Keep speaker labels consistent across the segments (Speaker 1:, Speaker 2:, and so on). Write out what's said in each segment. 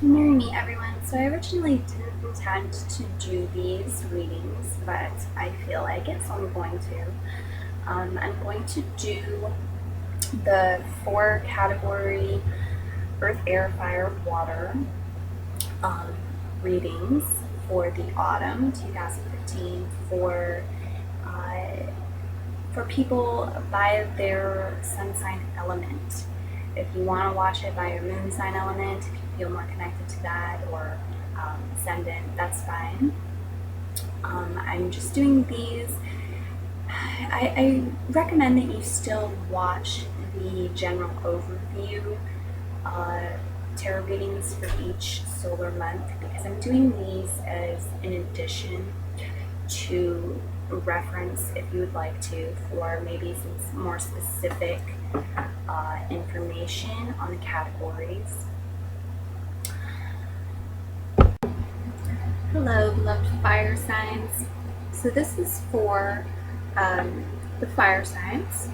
Speaker 1: Marry me, everyone. So I originally didn't intend to do these readings, but I feel like it, so I'm going to. I'm going to do the 4 category Earth, Air, Fire, Water readings for the autumn 2015 for people by their sun sign element. If you want to watch it by your moon sign element, if you feel more connected to that, or ascendant, that's fine. I'm just doing these. I recommend that you still watch the general overview tarot readings for each solar month, because I'm doing these as an addition to reference, if you would like to, for maybe some more specific information on the categories. Hello, beloved fire signs. So this is for the fire signs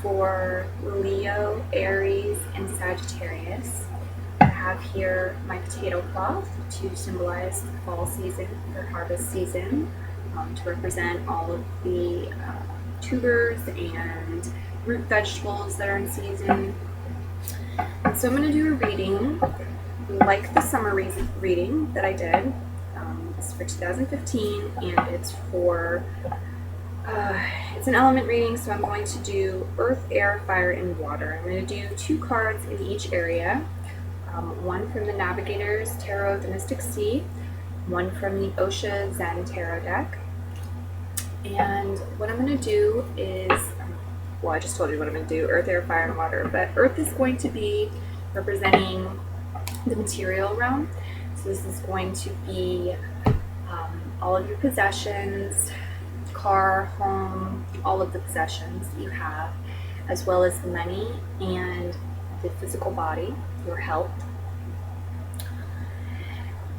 Speaker 1: for Leo, Aries, and Sagittarius. I have here my potato cloth to symbolize the fall season or harvest season, to represent all of the tubers and root vegetables that are in season. And so I'm going to do a reading like the summer reading that I did. It's for 2015, and it's for it's an element reading, so I'm going to do Earth, Air, Fire, and Water. I'm going to do 2 cards in each area. One from the Navigator's Tarot of the Mystic Sea, one from the Osha Zen Tarot deck. And what I'm going to do is, well, I just told you what I'm going to do, Earth, Air, Fire, and Water, but Earth is going to be representing the material realm. So this is going to be all of your possessions, car, home, all of the possessions that you have, as well as the money and the physical body, your health.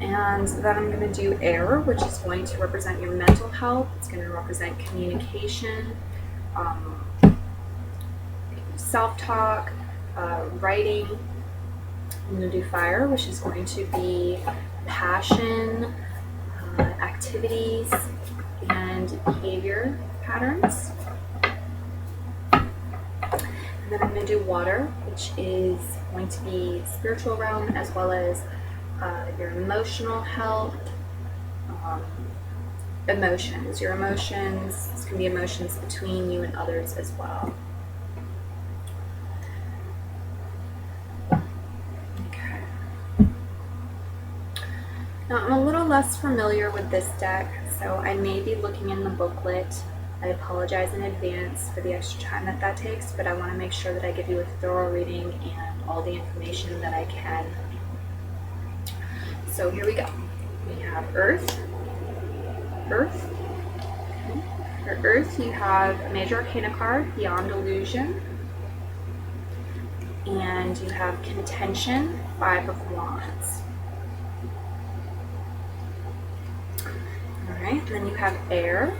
Speaker 1: And then I'm going to do air, which is going to represent your mental health. It's going to represent communication, self-talk, writing. I'm going to do fire, which is going to be passion, activities, and behavior patterns. And then I'm going to do water, which is going to be spiritual realm, as well as your emotional health, emotions. Your emotions, this can be emotions between you and others as well. Okay. Now I'm a little less familiar with this deck, so I may be looking in the booklet. I apologize in advance for the extra time that takes, but I want to make sure that I give you a thorough reading and all the information that I can. So here we go. We have Earth. Earth. Okay. For Earth, you have a Major Arcana card, Beyond Illusion. And you have Contention, 5 of Wands. Alright, then you have Air.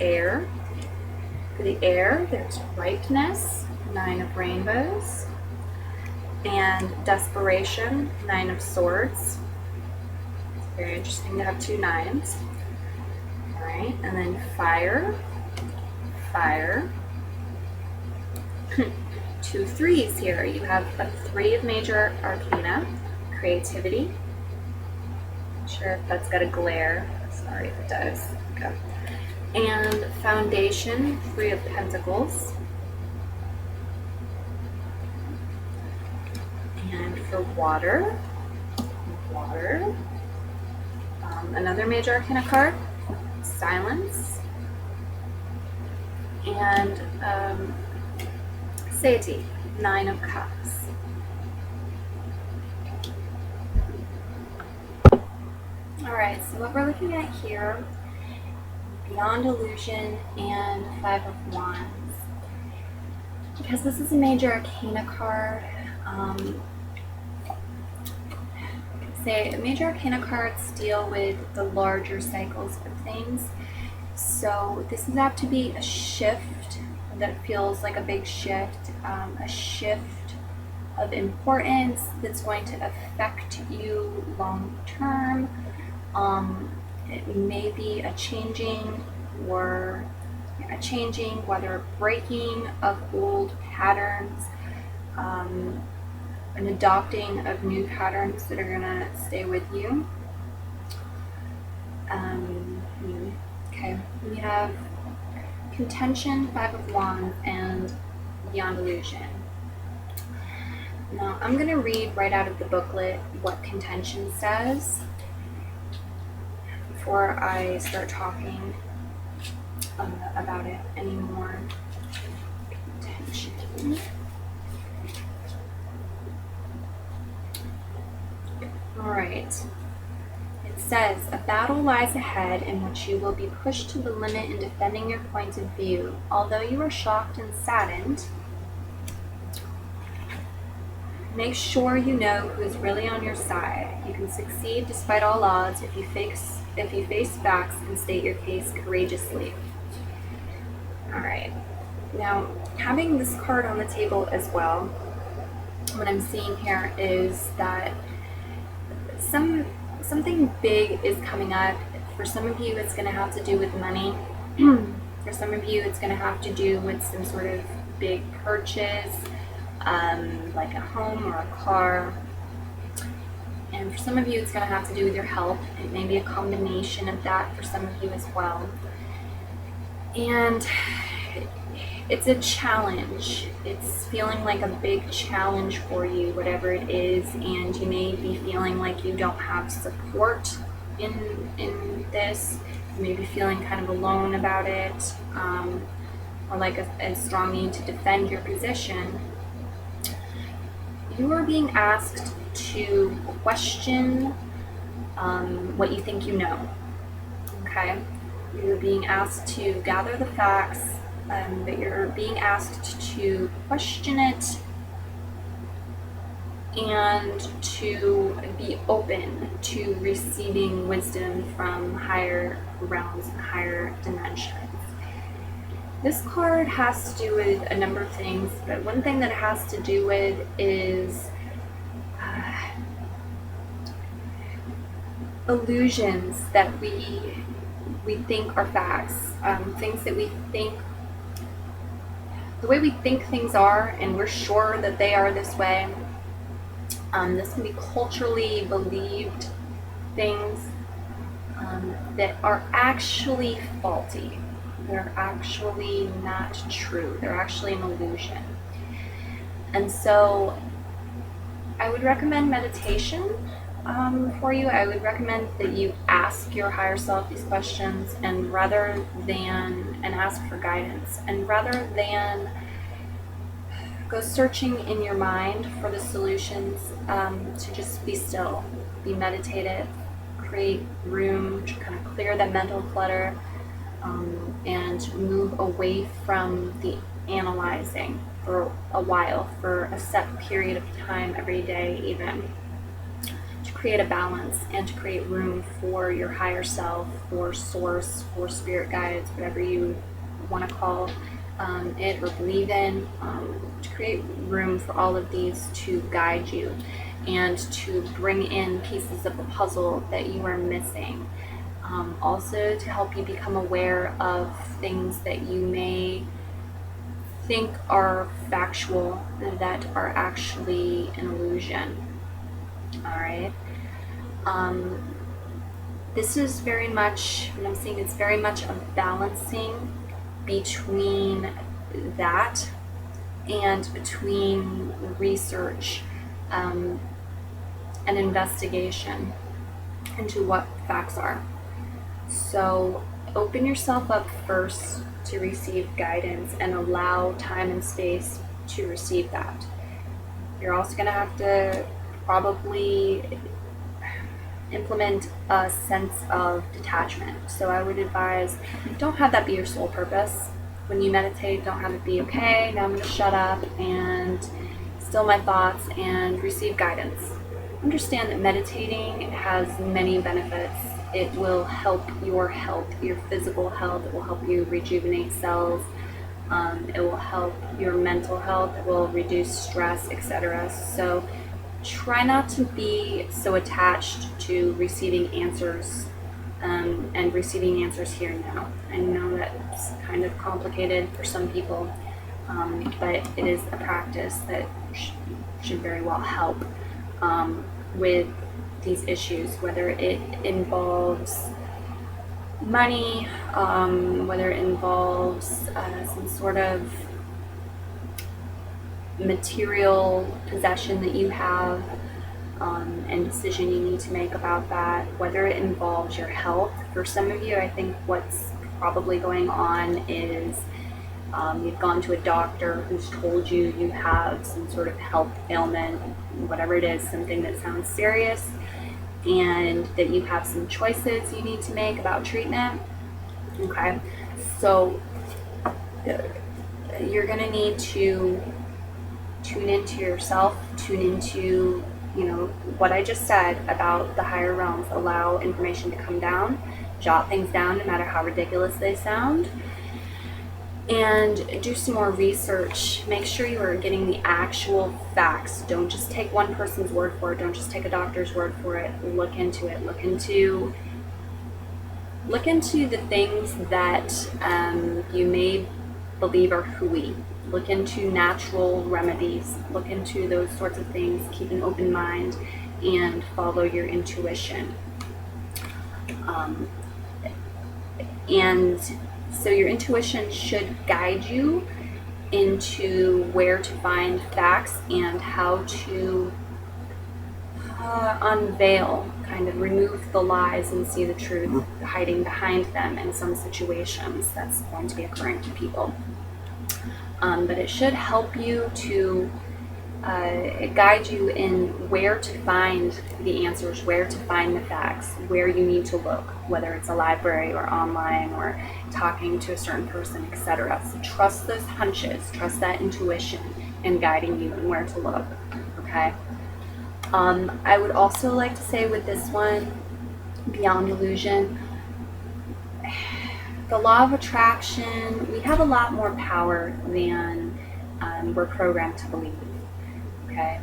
Speaker 1: Air. For the air, there's Ripeness, 9 of Rainbows. And Desperation, 9 of Swords. It's very interesting to have 2 9s. Alright, and then Fire. Fire. 2 3s here. You have a 3 of Major Arcana, Creativity. Not sure if that's got a glare. Sorry if it does. Okay. And Foundation, 3 of Pentacles. And for water, another Major Arcana card, Silence. And Satiety, 9 of Cups. Alright, so what we're looking at here, Beyond Illusion and 5 of Wands. Because this is a Major Arcana card, say Major Arcana cards deal with the larger cycles of things. So this is apt to be a shift that feels like a big shift, a shift of importance that's going to affect you long term. It may be a changing, whether a breaking of old patterns, an adopting of new patterns that are going to stay with you. Okay, we have contention, 5 of Wands, and beyond illusion. Now, I'm going to read right out of the booklet what contention says before I start talking about it anymore. Contention. Alright. It says, a battle lies ahead in which you will be pushed to the limit in defending your point of view. Although you are shocked and saddened, make sure you know who is really on your side. You can succeed despite all odds if you face facts and state your case courageously. Alright. Now, having this card on the table as well, what I'm seeing here is that something big is coming up. For some of you, it's going to have to do with money. For some of you, it's going to have to do with some sort of big purchase, like a home or a car. And for some of you, it's going to have to do with your health. It may be a combination of that for some of you as well. And it's a challenge. It's feeling like a big challenge for you, whatever it is, and you may be feeling like you don't have support in this. You may be feeling kind of alone about it, or like a strong need to defend your position. You are being asked to question what you think you know. Okay? You're being asked to gather the facts, but you're being asked to question it and to be open to receiving wisdom from higher realms and higher dimensions. This card has to do with a number of things, but one thing that it has to do with is illusions that we think are facts, things that we think, the way we think things are, and we're sure that they are this way. This can be culturally believed things that are actually faulty. They're actually not true. They're actually an illusion. And so I would recommend meditation for you. I would recommend that you ask your higher self these questions, and ask for guidance, and rather than go searching in your mind for the solutions, to just be still, be meditative, create room to kind of clear that mental clutter, and move away from the analyzing for a while, for a set period of time every day even, to create a balance and to create room for your higher self, or source, or spirit guides, whatever you want to call it or believe in, to create room for all of these to guide you and to bring in pieces of the puzzle that you are missing. Also to help you become aware of things that you may think are factual that are actually an illusion. Alright. This is very much, what I'm seeing, it's very much a balancing between that and between research and investigation into what facts are. So open yourself up first to receive guidance and allow time and space to receive that. You're also going to have to probably implement a sense of detachment. So I would advise, don't have that be your sole purpose. When you meditate, don't have it be, okay, now I'm going to shut up and still my thoughts and receive guidance. Understand that meditating has many benefits. It will help your health, your physical health. It will help you rejuvenate cells. It will help your mental health. It will reduce stress, etc. So try not to be so attached to receiving answers and receiving answers here and now. I know that's kind of complicated for some people, but it is a practice that should very well help with these issues, whether it involves money, whether it involves some sort of material possession that you have, and decision you need to make about that, whether it involves your health. For some of you, I think what's probably going on is you've gone to a doctor who's told you you have some sort of health ailment, whatever it is, something that sounds serious, and that you have some choices you need to make about treatment. Okay, so you're going to need to tune into yourself, tune into, what I just said about the higher realms. Allow information to come down, jot things down no matter how ridiculous they sound, and do some more research. Make sure you are getting the actual facts. Don't just take one person's word for it. Don't just take a doctor's word for it. Look into it. Look into the things that you may believe are hooey. Look into natural remedies. Look into those sorts of things. Keep an open mind and follow your intuition. And so your intuition should guide you into where to find facts and how to unveil, kind of remove the lies and see the truth hiding behind them in some situations that's going to be occurring to people. But it should help you to guide you in where to find the answers, where to find the facts, where you need to look, whether it's a library or online or talking to a certain person, etc. So trust those hunches, trust that intuition in guiding you and where to look, okay? I would also like to say with this one, Beyond Illusion, the law of attraction, we have a lot more power than we're programmed to believe, okay?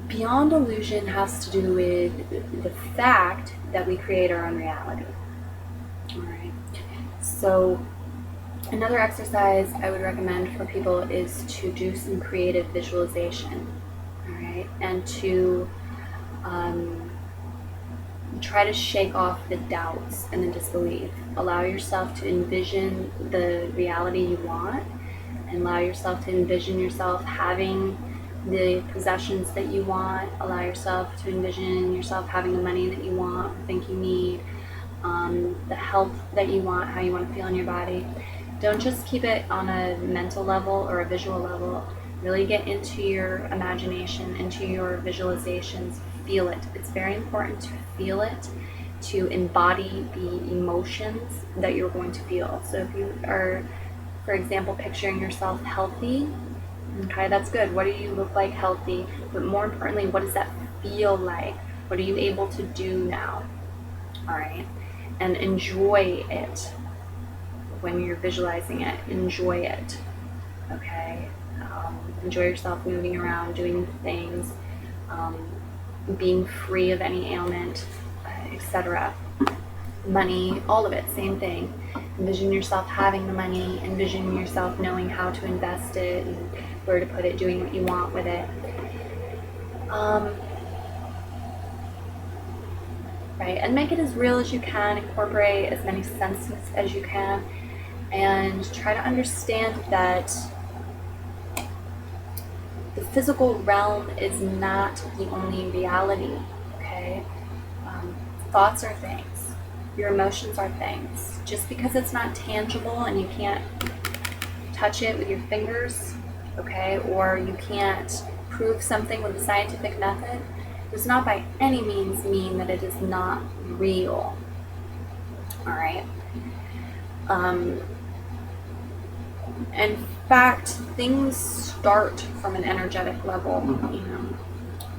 Speaker 1: Beyond Illusion has to do with the fact that we create our own reality, all right? So another exercise I would recommend for people is to do some creative visualization, all right? And to try to shake off the doubts and the disbelief. Allow yourself to envision the reality you want, and allow yourself to envision yourself having the possessions that you want. Allow yourself to envision yourself having the money that you want, think you need, the health that you want, how you want to feel in your body. Don't just keep it on a mental level or a visual level. Really get into your imagination, into your visualizations. Feel it. It's very important to feel it, to embody the emotions that you're going to feel. So if you are, for example, picturing yourself healthy, okay, that's good. What do you look like healthy? But more importantly, what does that feel like? What are you able to do now? All right. And enjoy it when you're visualizing it. Enjoy it. Okay. Enjoy yourself moving around, doing things, being free of any ailment, etc. Money, all of it, same thing. Envision yourself having the money, envision yourself knowing how to invest it and where to put it, doing what you want with it. Right, and make it as real as you can, incorporate as many senses as you can, and try to understand that the physical realm is not the only reality, okay? Thoughts are things. Your emotions are things. Just because it's not tangible and you can't touch it with your fingers, okay, or you can't prove something with a scientific method, does not by any means mean that it is not real, all right? In fact, things start from an energetic level.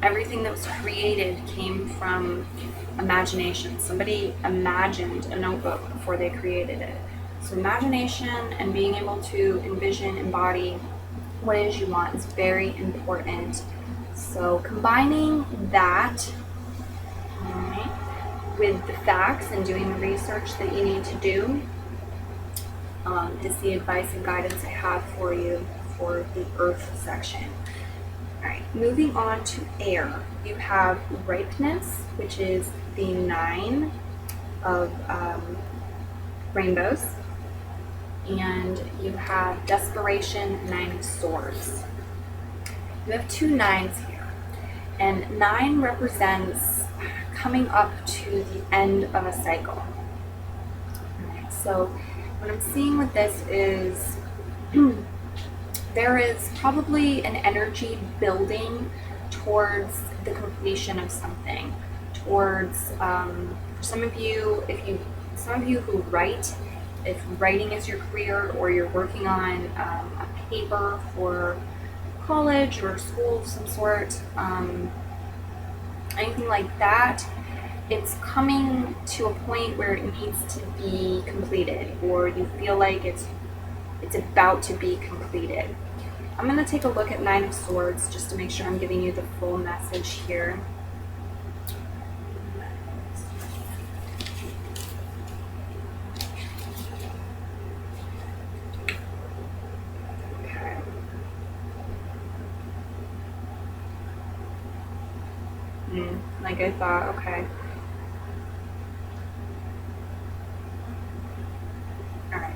Speaker 1: Everything that was created came from imagination. Somebody imagined a notebook before they created it. So imagination and being able to envision, embody what it is you want is very important. So combining that, all right, with the facts and doing the research that you need to do is the advice and guidance I have for you for the earth section. All right, moving on to air. You have ripeness, which is the 9 of rainbows, and you have desperation, 9 of swords. You have 2 9s here, and 9 represents coming up to the end of a cycle. All right, so what I'm seeing with this is there is probably an energy building towards the completion of something, towards for some of you who write, if writing is your career or you're working on a paper for college or school of some sort, anything like that, it's coming to a point where it needs to be completed, or you feel like it's about to be completed. I'm going to take a look at 9 of Swords just to make sure I'm giving you the full message here. Okay. Like I thought, okay. Alright.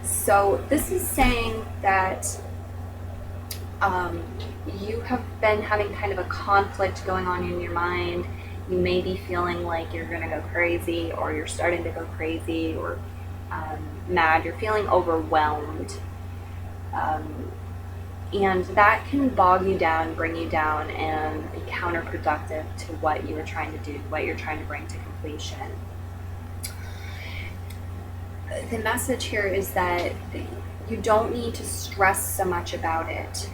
Speaker 1: So this is saying that you have been having kind of a conflict going on in your mind. You may be feeling like you're going to go crazy, or you're starting to go crazy, or mad. You're feeling overwhelmed. And that can bog you down, bring you down, and be counterproductive to what you were trying to do, what you're trying to bring to completion. The message here is that you don't need to stress so much about it.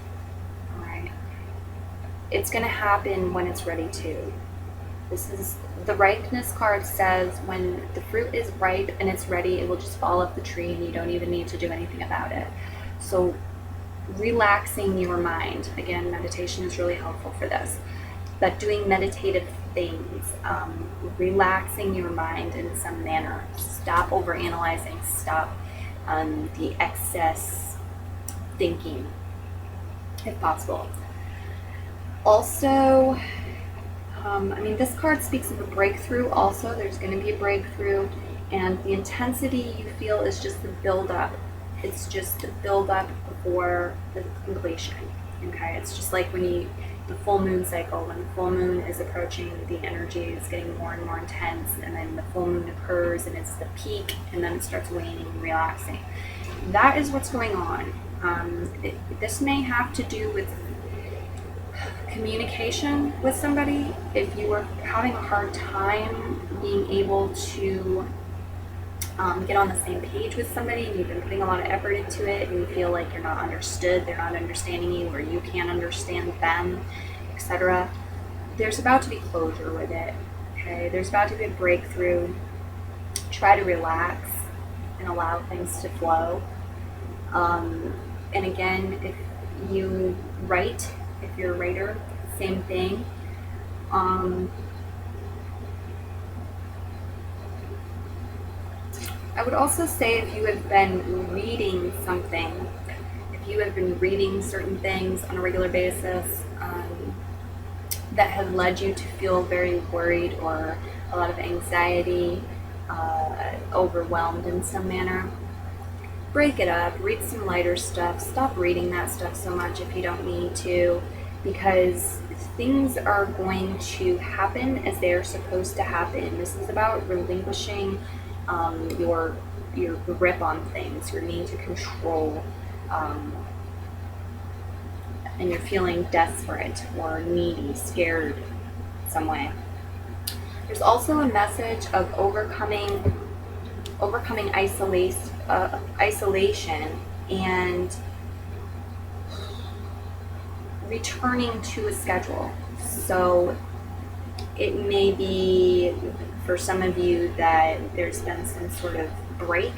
Speaker 1: It's going to happen when it's ready to. This is the ripeness card says when the fruit is ripe and it's ready, it will just fall off the tree and you don't even need to do anything about it. So relaxing your mind, again, meditation is really helpful for this, but doing meditative things, relaxing your mind in some manner. Stop overanalyzing, stop the excess thinking, if possible. Also, this card speaks of a breakthrough also. There's going to be a breakthrough, and the intensity you feel is just the build-up. It's just the build-up before the completion, okay? It's just like when the full moon cycle, when the full moon is approaching, the energy is getting more and more intense, and then the full moon occurs, and it's the peak, and then it starts waning and relaxing. That is what's going on. This may have to do with communication with somebody. If you are having a hard time being able to get on the same page with somebody, and you've been putting a lot of effort into it, and you feel like you're not understood, they're not understanding you, or you can't understand them, etc., there's about to be closure with it. Okay, there's about to be a breakthrough. Try to relax and allow things to flow. And again, if you write, if you're a writer, same thing. I would also say if you have been reading something, if you have been reading certain things on a regular basis that have led you to feel very worried or a lot of anxiety, overwhelmed in some manner, break it up, read some lighter stuff, stop reading that stuff so much if you don't need to, because things are going to happen as they are supposed to happen. This is about relinquishing your grip on things, your need to control, and you're feeling desperate or needy, scared some way. There's also a message of overcoming isolation and returning to a schedule. So it may be for some of you that there's been some sort of break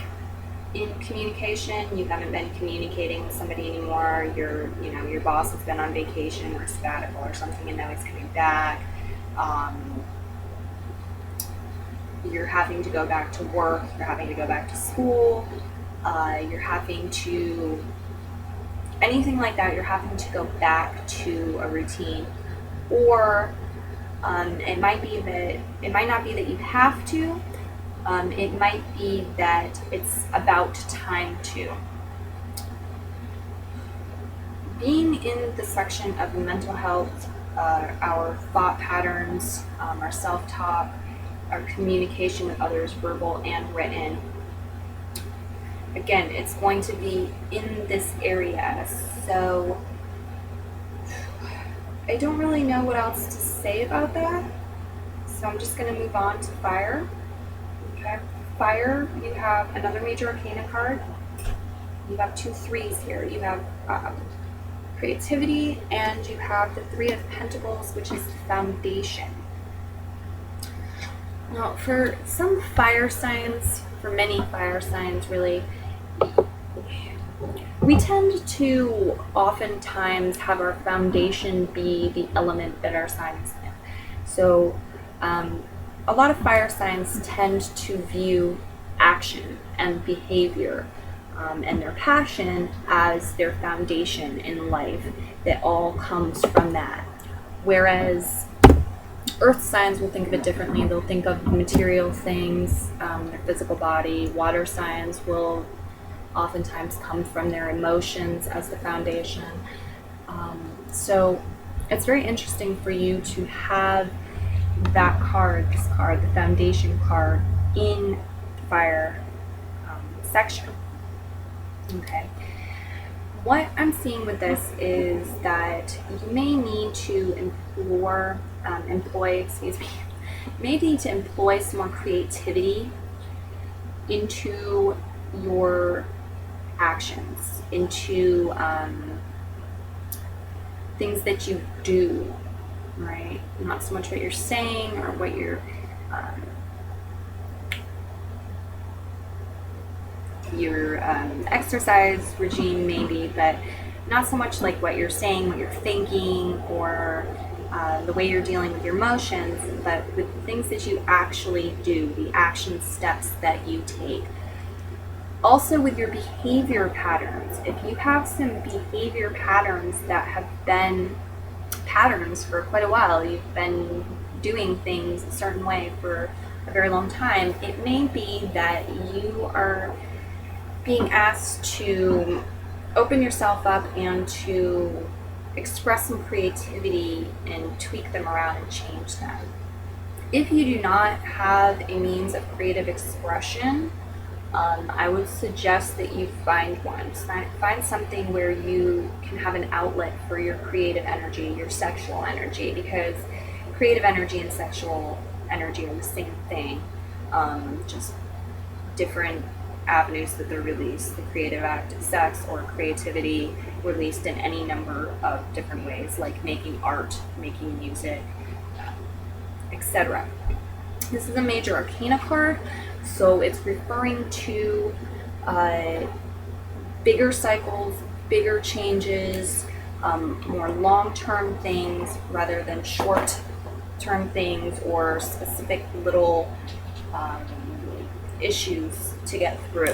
Speaker 1: in communication. You haven't been communicating with somebody anymore. Your boss has been on vacation or sabbatical or something, and now he's coming back. You're having to go back to work. You're having to go back to school. You're having to anything like that. You're having to go back to a routine, or it might not be that you have to. It might be that it's about time to. Being in the section of mental health, our thought patterns, our self-talk, our communication with others, verbal and written. Again, it's going to be in this area. So I don't really know what else to say about that. So I'm just going to move on to fire. Okay. Fire, you have another major arcana card. You have 2 3s here. You have creativity, and you have the 3 of Pentacles, which is the foundation. Now, for some fire signs, for many fire signs really, we tend to oftentimes have our foundation be the element that our sign is in. So a lot of fire signs tend to view action and behavior and their passion as their foundation in life, that all comes from that. Whereas earth signs will think of it differently. They'll think of material things, their physical body. Water signs will oftentimes come from their emotions as the foundation. So it's very interesting for you to have that card, this card, the foundation card, in the fire section. Okay. What I'm seeing with this is that you may need to employ some more creativity into your actions, into things that you do, right? Not so much what you're saying or what your exercise regime maybe, but not so much like what you're saying, what you're thinking, or the way you're dealing with your emotions, but with things that you actually do, the action steps that you take. Also with your behavior patterns, if you have some behavior patterns that have been patterns for quite a while, you've been doing things a certain way for a very long time, it may be that you are being asked to open yourself up and to express some creativity and tweak them around and change them. If you do not have a means of creative expression, I would suggest that you find one. Find something where you can have an outlet for your creative energy, your sexual energy, because creative energy and sexual energy are the same thing, just different avenues that they're released. The creative act of sex or creativity released in any number of different ways, like making art, making music, etc. This is a major arcana card, so it's referring to bigger cycles, bigger changes, more long-term things rather than short-term things or specific little issues to get through.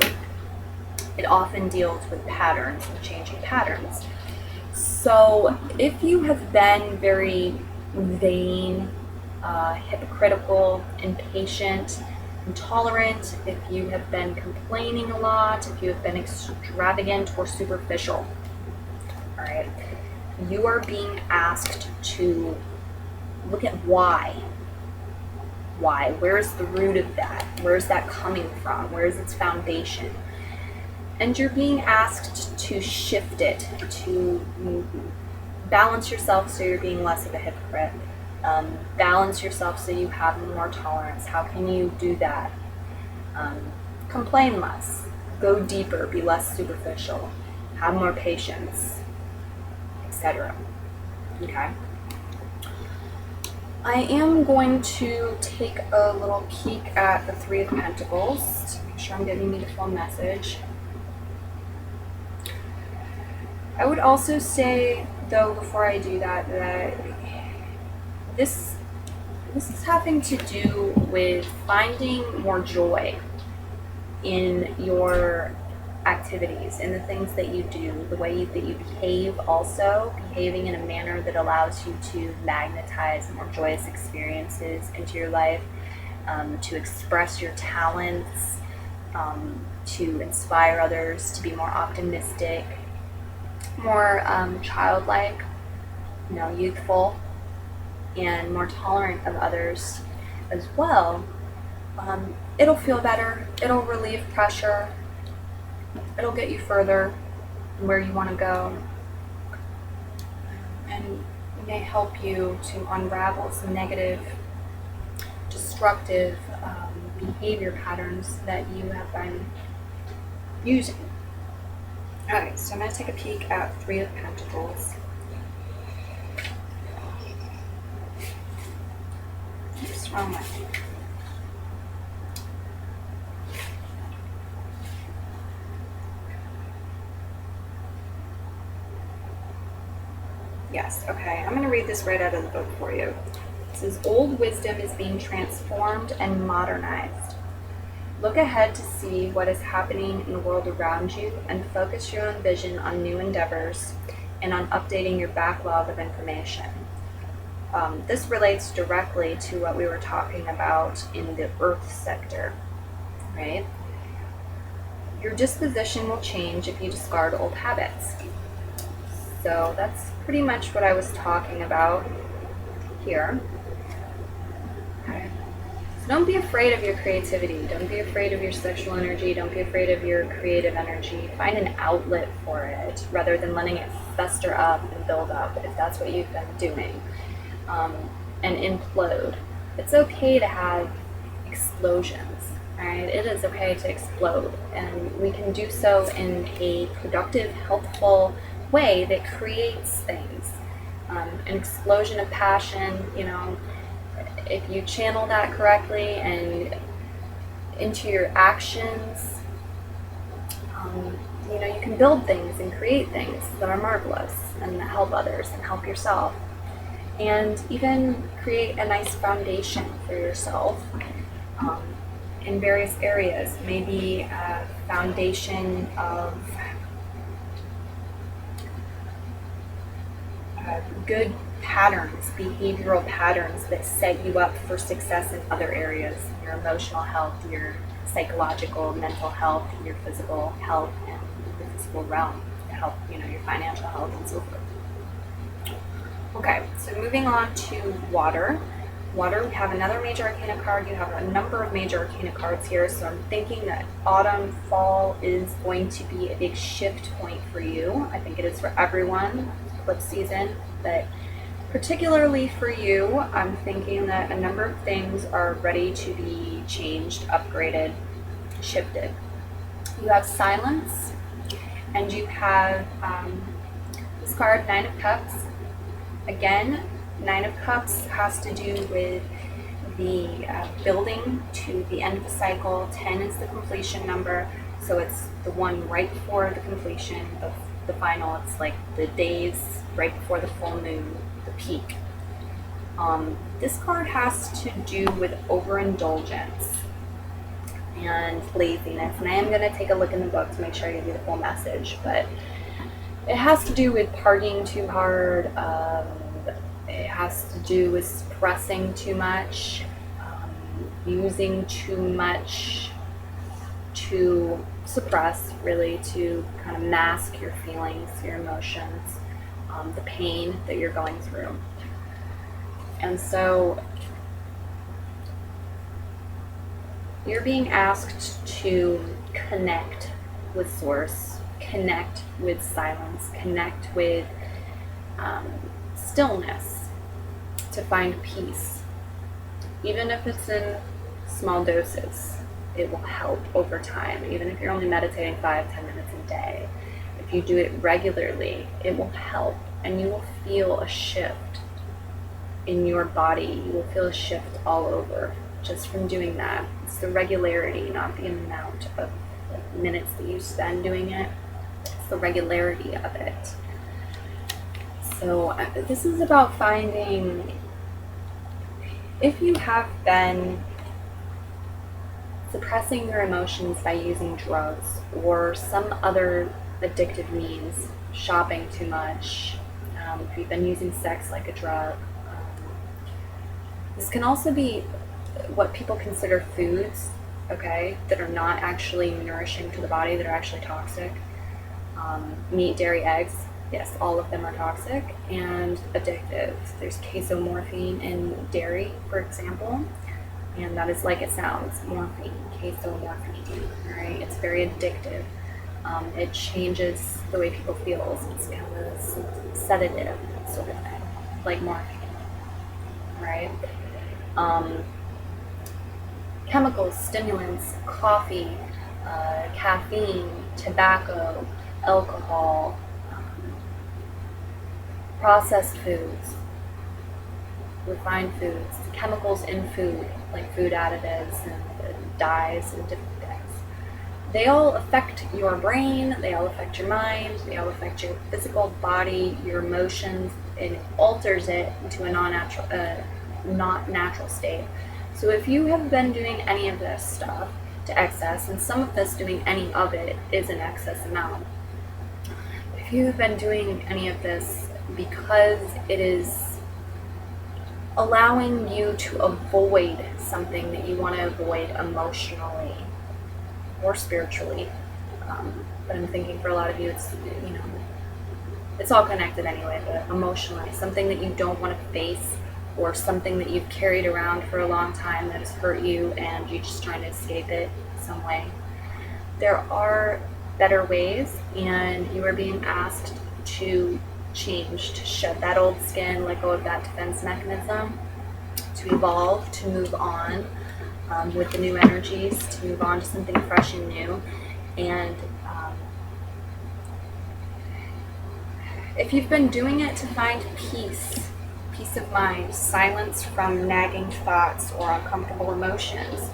Speaker 1: It often deals with patterns and changing patterns. So if you have been very vain, hypocritical, impatient, intolerant, if you have been complaining a lot, if you have been extravagant or superficial, all right, you are being asked to look at why. Why? Where's the root of that? Where's that coming from? Where is its foundation? And you're being asked to shift it, to balance yourself so you're being less of a hypocrite. Balance yourself so you have more tolerance. How can you do that? Complain less. Go deeper. Be less superficial. Have more patience, etc. Okay? I am going to take a little peek at the 3 of Pentacles to make sure I'm giving you the full message. I would also say, though, before I do that, that this is having to do with finding more joy in your activities, in the things that you do, the way that you behave, also behaving in a manner that allows you to magnetize more joyous experiences into your life, to express your talents, to inspire others to be more optimistic, more childlike, youthful, and more tolerant of others as well. It'll feel better, it'll relieve pressure, it'll get you further where you want to go, and may help you to unravel some negative, destructive behavior patterns that you have been using. Alright, so I'm going to take a peek at Three of Pentacles. What's wrong with me? Yes, okay. I'm going to read this right out of the book for you. It says, old wisdom is being transformed and modernized. Look ahead to see what is happening in the world around you and focus your own vision on new endeavors and on updating your backlog of information. This relates directly to what we were talking about in the earth sector, right? Your disposition will change if you discard old habits. So that's pretty much what I was talking about here. Okay. So don't be afraid of your creativity. Don't be afraid of your sexual energy. Don't be afraid of your creative energy. Find an outlet for it rather than letting it fester up and build up, if that's what you've been doing, and implode. It's okay to have explosions, right? It is okay to explode, and we can do so in a productive, healthful way that creates things. An explosion of passion, if you channel that correctly and into your actions, you can build things and create things that are marvelous and that help others and help yourself, and even create a nice foundation for yourself in various areas. Maybe a foundation of good patterns, behavioral patterns that set you up for success in other areas, your emotional health, your psychological, mental health, your physical health, and the physical realm, health, your financial health, and so forth. Okay, so moving on to water. Water, we have another major arcana card. You have a number of major arcana cards here, so I'm thinking that autumn, fall is going to be a big shift point for you. I think it is for everyone, eclipse season, but particularly for you, I'm thinking that a number of things are ready to be changed, upgraded, shifted. You have silence, and you have this card, Nine of Cups. Again, Nine of Cups has to do with the building to the end of the cycle. 10 is the completion number, so it's the one right before the completion of the final. It's like the days right before the full moon, the peak. This card has to do with overindulgence and laziness, and I am going to take a look in the book to make sure I give you the full message, but it has to do with partying too hard. It has to do with suppressing too much, using too much to suppress, really, to kind of mask your feelings, your emotions, the pain that you're going through. And so you're being asked to connect with Source, connect with silence, connect with stillness, to find peace. Even if it's in small doses, it will help over time. Even if you're only meditating 5-10 minutes a day, if you do it regularly, it will help, and you will feel a shift in your body. You will feel a shift all over. just from doing that. It's the regularity, not the amount of minutes that you spend doing it. It's the regularity of it. So this is about finding, if you have been suppressing your emotions by using drugs or some other addictive means, shopping too much, if you've been using sex like a drug. This can also be what people consider foods, okay, that are not actually nourishing to the body, that are actually toxic. Meat, dairy, eggs, yes, all of them are toxic and addictive. There's casomorphine in dairy, for example, and that is like it sounds, morphine, casomorphine, all right? It's very addictive. It changes the way people feel. It's kind of a sedative sort of thing, like morphine, right? Chemicals, stimulants, coffee, caffeine, tobacco, alcohol, processed foods, refined foods, chemicals in food, like food additives and dyes and different things. They all affect your brain, they all affect your mind, they all affect your physical body, your emotions, and it alters it into a not natural state. So if you have been doing any of this stuff to excess, and some of this doing any of it is an excess amount, if you have been doing any of this because it is allowing you to avoid something that you want to avoid emotionally or spiritually, but I'm thinking for a lot of you it's, it's all connected anyway, but emotionally, something that you don't want to face, or something that you've carried around for a long time that has hurt you and you're just trying to escape it some way. There are better ways, and you are being asked to change, to shed that old skin, let go of that defense mechanism, to evolve, to move on with the new energies, to move on to something fresh and new. And if you've been doing it to find peace of mind, silence from nagging thoughts or uncomfortable emotions,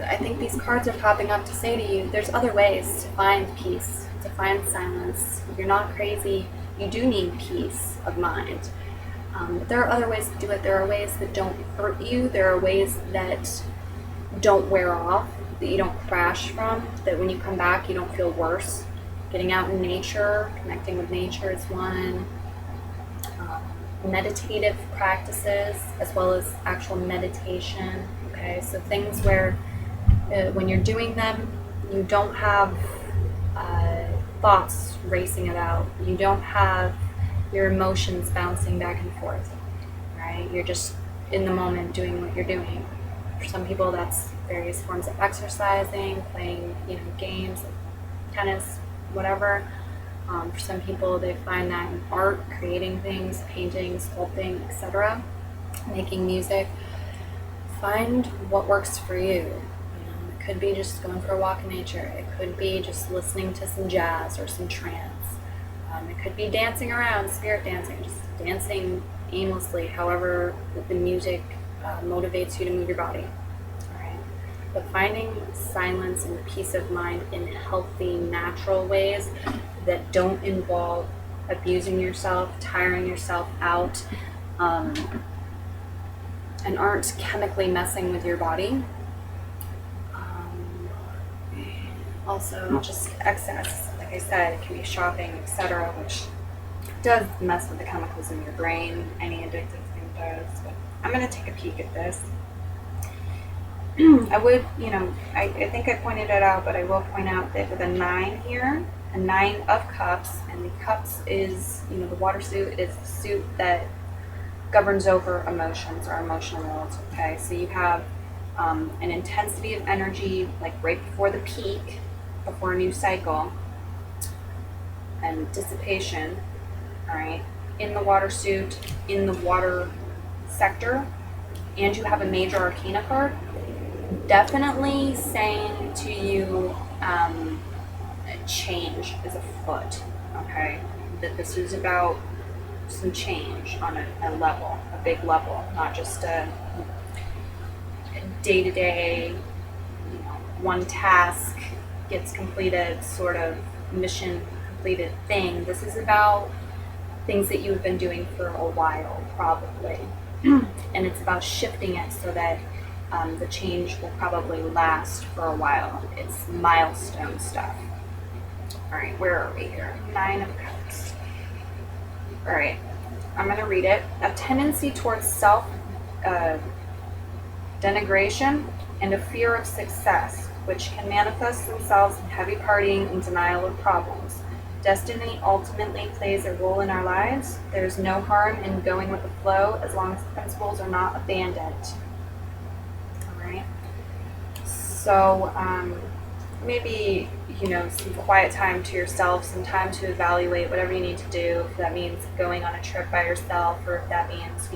Speaker 1: I think these cards are popping up to say to you, there's other ways to find peace, to find silence. You're not crazy. You do need peace of mind. There are other ways to do it. There are ways that don't hurt you. There are ways that don't wear off, that you don't crash from, that when you come back you don't feel worse. Getting out in nature, connecting with nature is one. Meditative practices as well as actual meditation. Okay, so things where when you're doing them, you don't have thoughts racing about. You don't have your emotions bouncing back and forth, right? You're just in the moment doing what you're doing. For some people, that's various forms of exercising, playing, games, tennis, whatever. For some people, they find that in art, creating things, painting, sculpting, etc., making music. Find what works for you. It could be just going for a walk in nature. It could be just listening to some jazz or some trance. It could be dancing around, spirit dancing, just dancing aimlessly, however the music motivates you to move your body. All right. But finding silence and peace of mind in healthy, natural ways that don't involve abusing yourself, tiring yourself out, and aren't chemically messing with your body. Also, just excess, like I said, it can be shopping, etc., which does mess with the chemicals in your brain. Any addictive thing does. But I'm going to take a peek at this. I would, I think I pointed it out, but I will point out that with a 9 here, a 9 of cups, and the cups is, the water suit is the suit that governs over emotions or emotional worlds, okay? So you have an intensity of energy, like right before the peak, before a new cycle, and dissipation, all right, in the water suit, in the water sector, and you have a major arcana card, definitely saying to you, change is afoot, okay? That this is about some change on a level, a big level, not just day-to-day, one task gets completed, sort of mission completed thing. This is about things that you've been doing for a while, probably. And it's about shifting it so that the change will probably last for a while. It's milestone stuff. All right, where are we here? 9 of Cups. All right, I'm going to read it. A tendency towards self denigration and a fear of success, which can manifest themselves in heavy partying and denial of problems. Destiny ultimately plays a role in our lives. There's no harm in going with the flow as long as the principles are not abandoned. All right. So maybe, some quiet time to yourself, some time to evaluate whatever you need to do. If that means going on a trip by yourself, or if that means,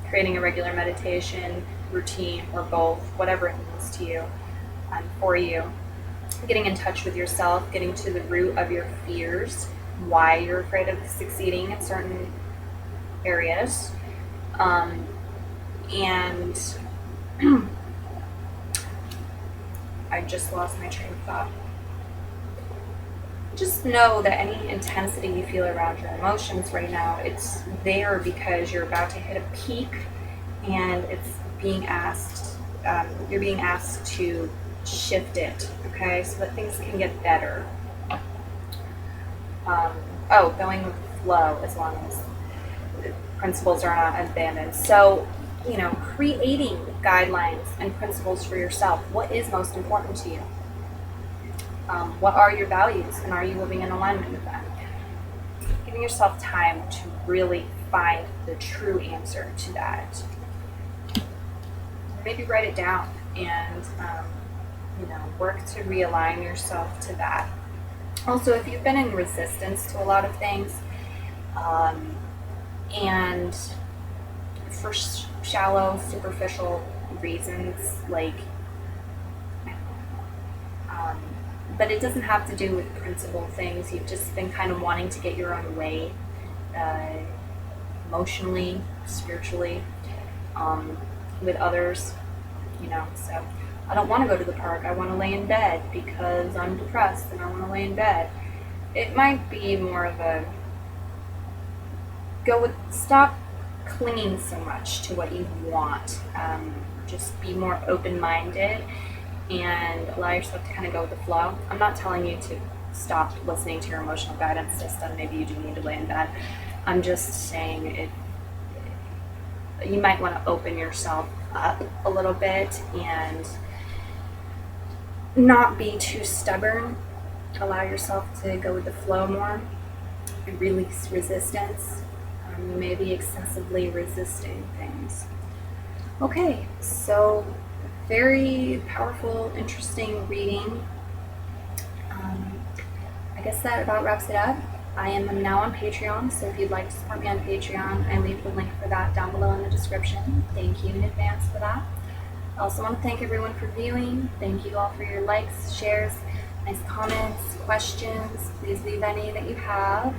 Speaker 1: creating a regular meditation routine, or both, whatever it means to you, for you. Getting in touch with yourself, getting to the root of your fears, why you're afraid of succeeding in certain areas. And I just lost my train of thought. Just know that any intensity you feel around your emotions right now, it's there because you're about to hit a peak, and it's being asked, you're being asked to shift it, okay, so that things can get better. Going with the flow as long as the principles are not abandoned. So, creating guidelines and principles for yourself. What is most important to you? What are your values, and are you living in alignment with them? Giving yourself time to really find the true answer to that. Maybe write it down and work to realign yourself to that. Also, if you've been in resistance to a lot of things, and for shallow, superficial reasons, but it doesn't have to do with principle things. You've just been kind of wanting to get your own way, emotionally, spiritually, with others, so I don't want to go to the park. I want to lay in bed because I'm depressed and I want to lay in bed. It might be more of a stop clinging so much to what you want. Just be more open-minded and allow yourself to kind of go with the flow. I'm not telling you to stop listening to your emotional guidance system. Maybe you do need to lay in bed. I'm just saying you might want to open yourself up a little bit and not be too stubborn. Allow yourself to go with the flow more. Release resistance. You may be excessively resisting things. Okay, so very powerful, interesting reading. I guess that about wraps it up. I am now on Patreon, so if you'd like to support me on Patreon, I leave the link for that down below in the description. Thank you in advance for that. I also want to thank everyone for viewing. Thank you all for your likes, shares, nice comments, questions. Please leave any that you have.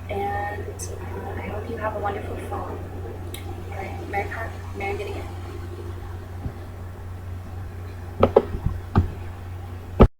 Speaker 1: And I hope you have a wonderful fall. All right, Merry Gideon.